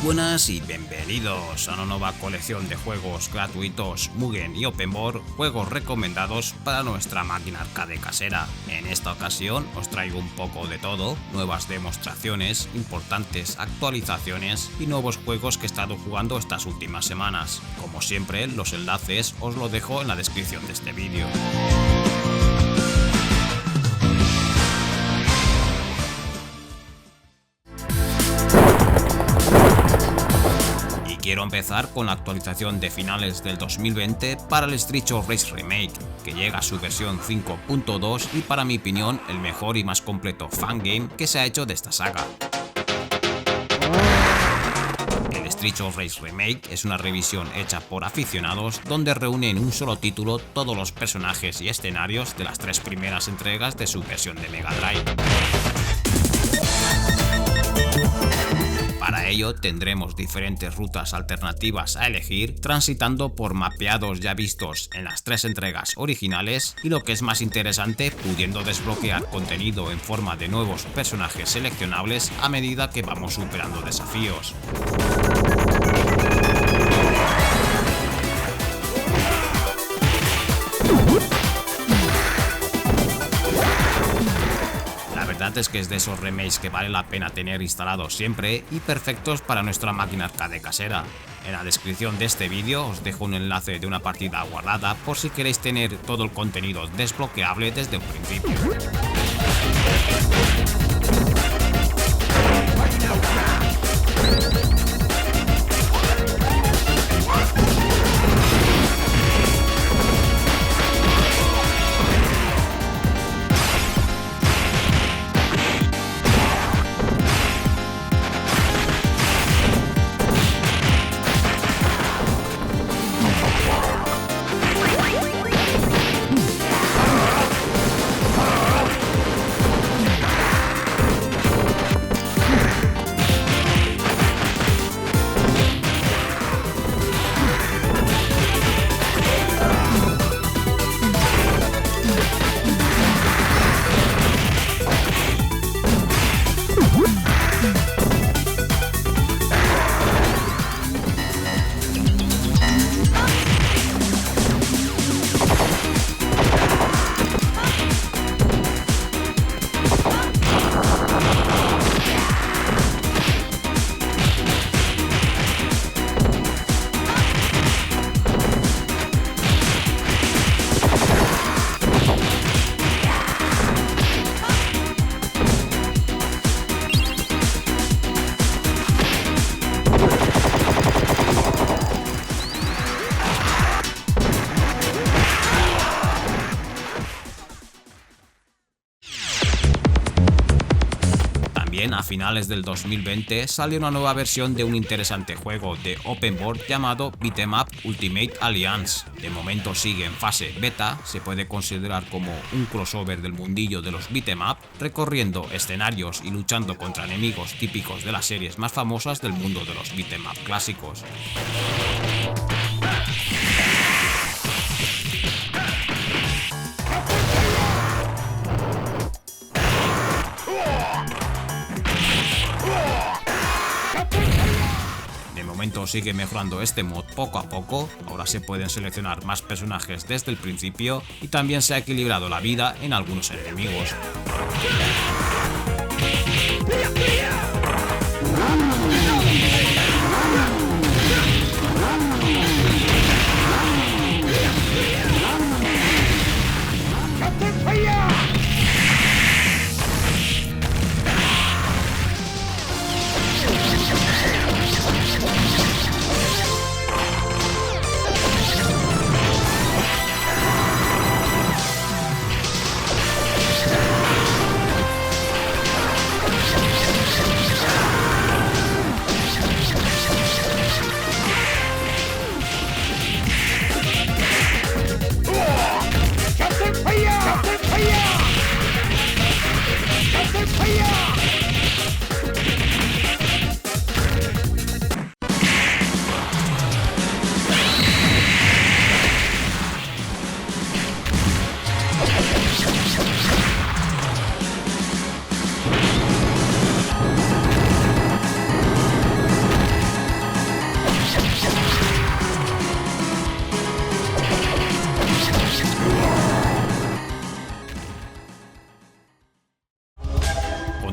buenas y bienvenidos a una nueva colección de juegos gratuitos Mugen y Openboard, juegos recomendados para nuestra máquina arcade casera. En esta ocasión os traigo un poco de todo, nuevas demostraciones, importantes actualizaciones y nuevos juegos que he estado jugando estas últimas semanas. Como siempre, los enlaces os los dejo en la descripción de este vídeo. Quiero empezar con la actualización de finales del 2020 para el Streets of Rage Remake, que llega a su versión 5.2 y para mi opinión el mejor y más completo fangame que se ha hecho de esta saga. El Streets of Rage Remake es una revisión hecha por aficionados donde reúne en un solo título todos los personajes y escenarios de las 3 primeras entregas de su versión de Mega Drive. Para ello tendremos diferentes rutas alternativas a elegir, transitando por mapeados ya vistos en las 3 entregas originales y, lo que es más interesante, pudiendo desbloquear contenido en forma de nuevos personajes seleccionables a medida que vamos superando desafíos. La verdad es que es de esos remakes que vale la pena tener instalados siempre y perfectos para nuestra máquina arcade casera. En la descripción de este vídeo os dejo un enlace de una partida guardada por si queréis tener todo el contenido desbloqueable desde el principio. A finales del 2020 salió una nueva versión de un interesante juego de Openboard llamado Beat'em Up Ultimate Alliance. De momento sigue en fase beta, se puede considerar como un crossover del mundillo de los Beat'em Up, recorriendo escenarios y luchando contra enemigos típicos de las series más famosas del mundo de los Beat'em Up clásicos. Sigue mejorando este mod poco a poco, ahora se pueden seleccionar más personajes desde el principio y también se ha equilibrado la vida en algunos enemigos.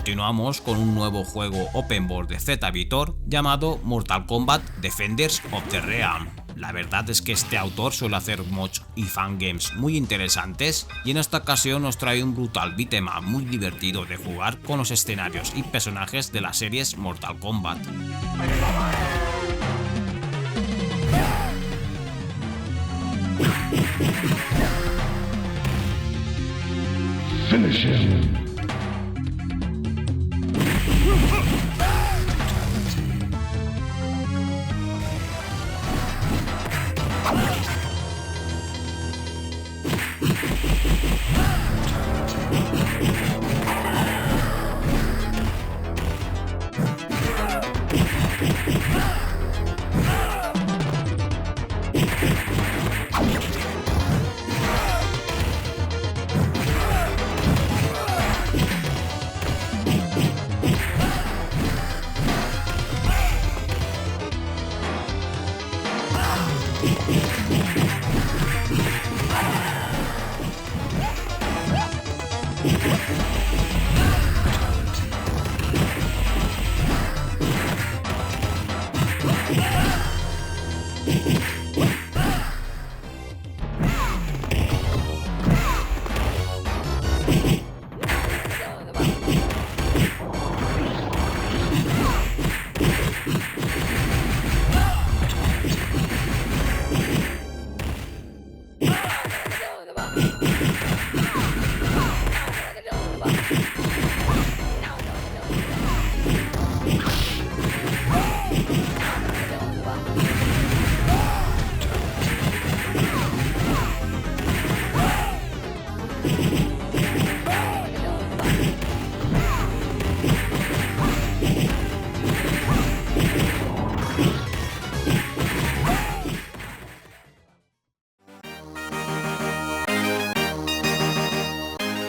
continuamos con un nuevo juego open world de ZBitor llamado Mortal Kombat Defenders of the Realm. La verdad es que este autor suele hacer mods y fangames muy interesantes y en esta ocasión nos trae un brutal beat'em up muy divertido de jugar con los escenarios y personajes de las series Mortal Kombat. Finish him.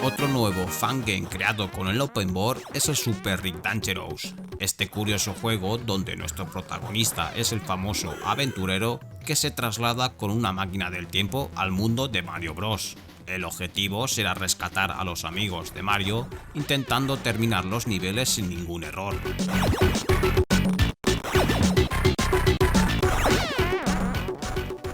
Otro nuevo fangame creado con el open world es el Super Rick Dangerous, este curioso juego donde nuestro protagonista es el famoso aventurero que se traslada con una máquina del tiempo al mundo de Mario Bros. El objetivo será rescatar a los amigos de Mario intentando terminar los niveles sin ningún error.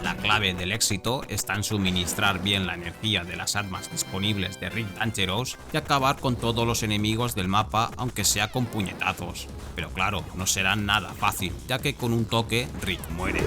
La clave del éxito está en suministrar bien la energía de las armas disponibles de Rick Dangerous y acabar con todos los enemigos del mapa aunque sea con puñetazos. Pero claro, no será nada fácil, ya que con un toque Rick muere.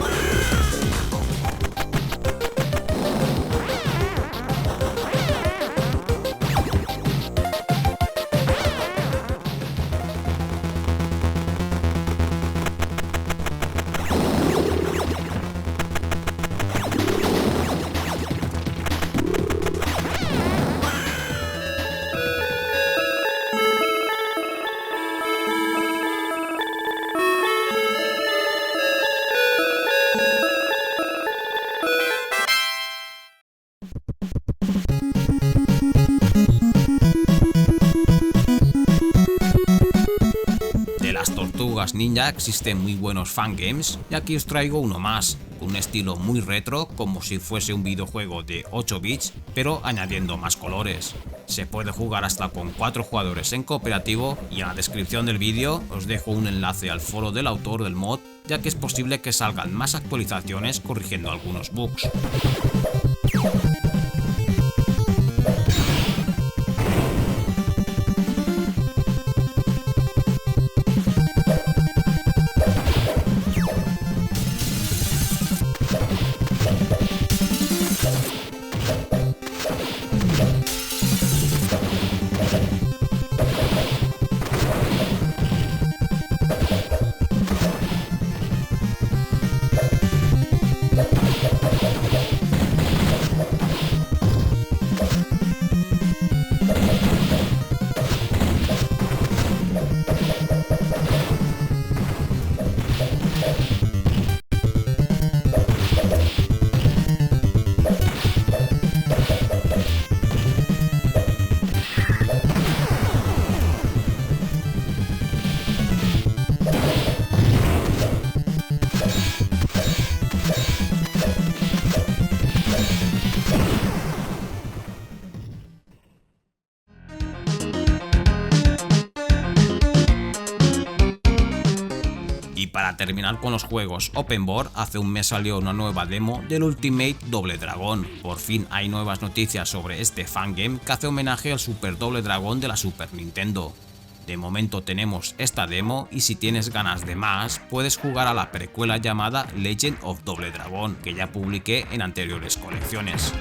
Tortugas Ninja existen muy buenos fangames y aquí os traigo uno más, con un estilo muy retro como si fuese un videojuego de 8 bits pero añadiendo más colores. Se puede jugar hasta con 4 jugadores en cooperativo y en la descripción del vídeo os dejo un enlace al foro del autor del mod, ya que es posible que salgan más actualizaciones corrigiendo algunos bugs. Para terminar con los juegos Open Board, hace un mes salió una nueva demo del Ultimate Double Dragon. Por fin hay nuevas noticias sobre este fangame que hace homenaje al Super Double Dragon de la Super Nintendo. De momento tenemos esta demo y si tienes ganas de más, puedes jugar a la precuela llamada Legend of Double Dragon, que ya publiqué en anteriores colecciones.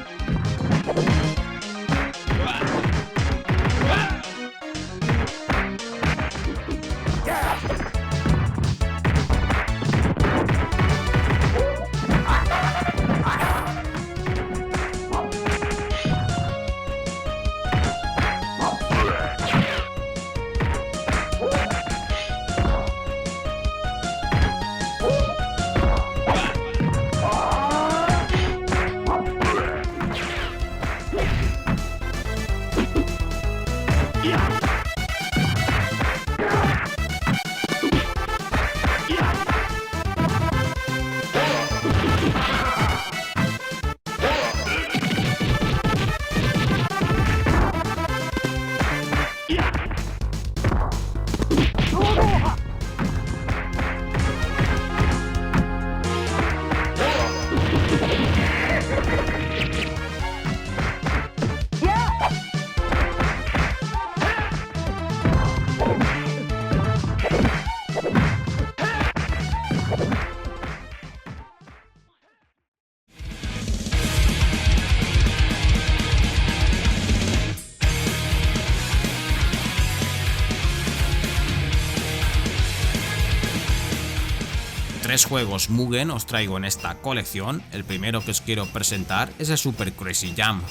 Tres juegos Mugen os traigo en esta colección. El primero que os quiero presentar es el Super Crazy Jam,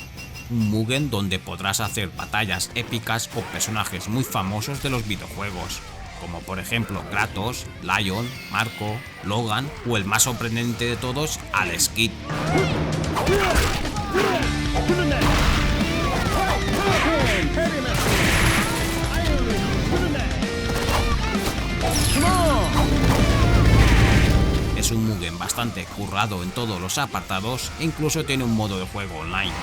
un Mugen donde podrás hacer batallas épicas con personajes muy famosos de los videojuegos, como por ejemplo Kratos, Lion, Marco, Logan o el más sorprendente de todos, Alex Kidd. Es un Mugen bastante currado en todos los apartados e incluso tiene un modo de juego online.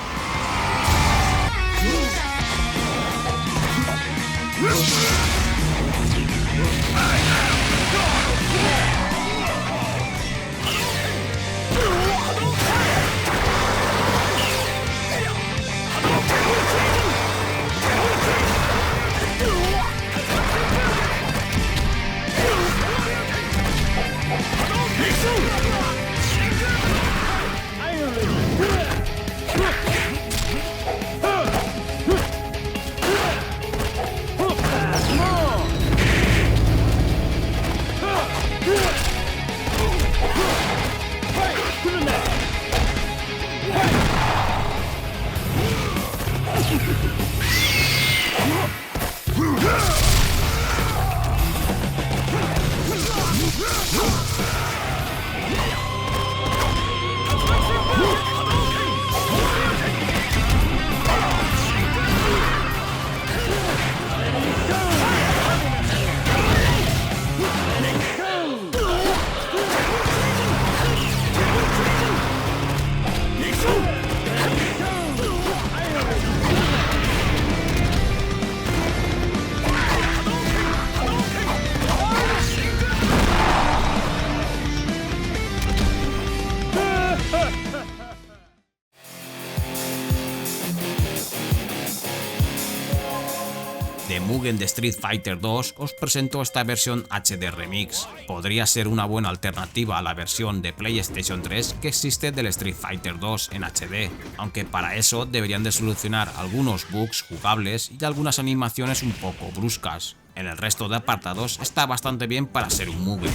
De Mugen de Street Fighter 2 os presento esta versión HD Remix. Podría ser una buena alternativa a la versión de PlayStation 3 que existe del Street Fighter 2 en HD, aunque para eso deberían de solucionar algunos bugs jugables y algunas animaciones un poco bruscas. En el resto de apartados está bastante bien para ser un Mugen.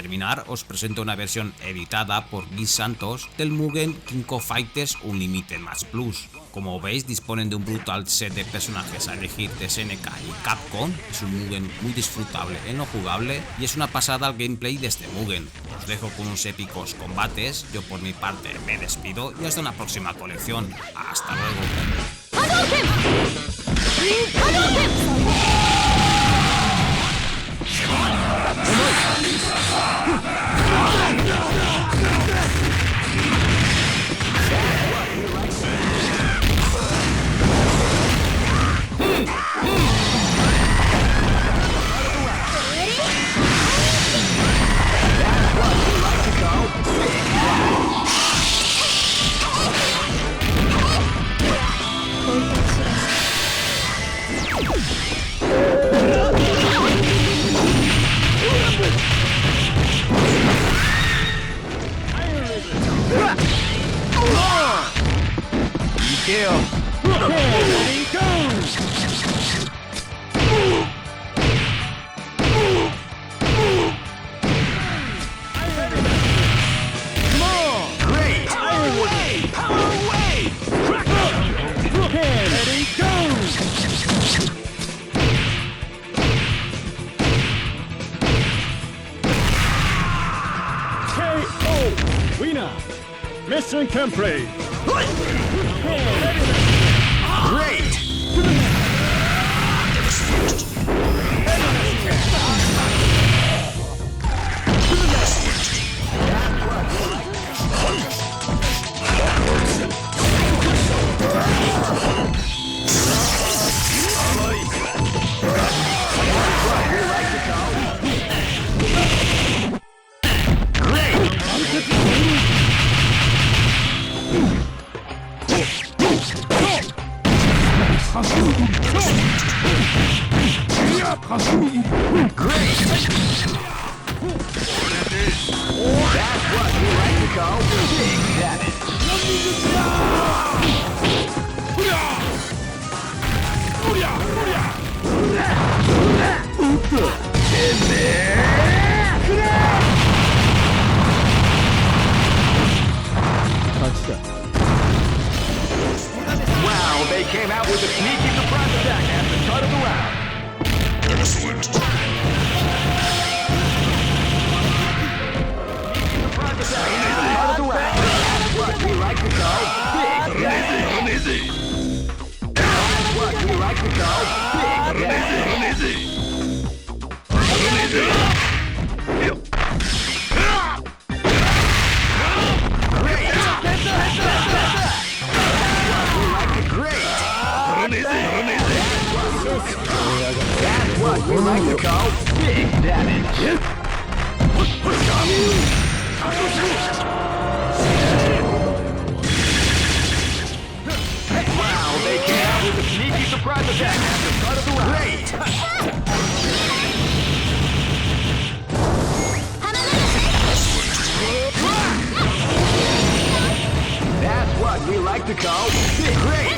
terminar os presento una versión editada por Guy Santos del Mugen King of Fighters Unlimited Match Plus. Como veis, disponen de un brutal set de personajes a elegir de SNK y Capcom. Es un Mugen muy disfrutable en lo jugable y es una pasada el gameplay de este Mugen. Os dejo con unos épicos combates, yo por mi parte me despido y hasta una próxima colección. Hasta luego. Winner! Mission complete! Great! Wow, they came out with a sneaky surprise attack at the start of the round. Excellent. Surprise attack at the start of the round. That's what we like to call big daddy. That's what we like to call big daddy. That's what we like to call big damage. Wow, they came out with a sneaky surprise attack at the start of the round. Great! That's what we like to call big great!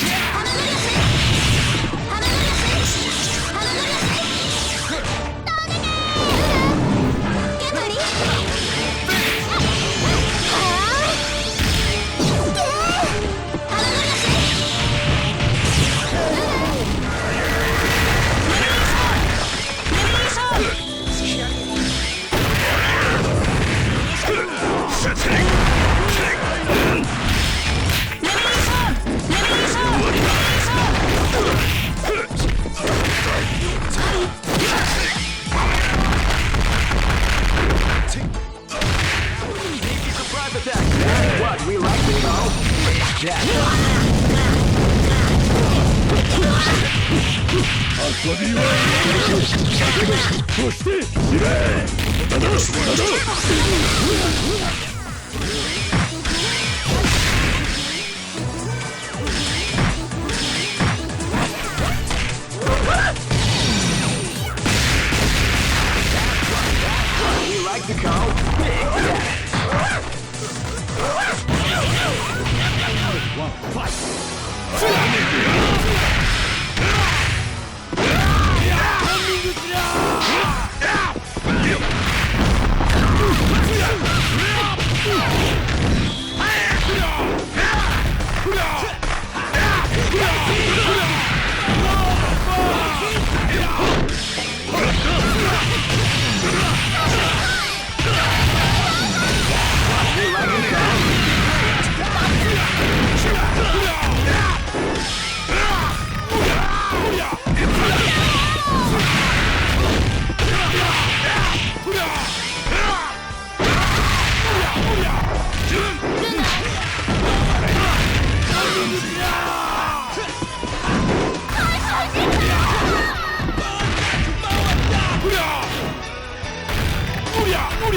エ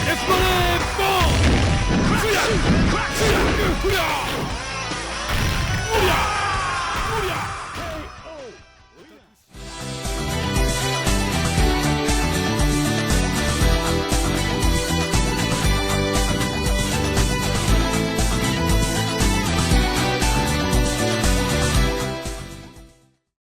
スパレーボーンクリアクリア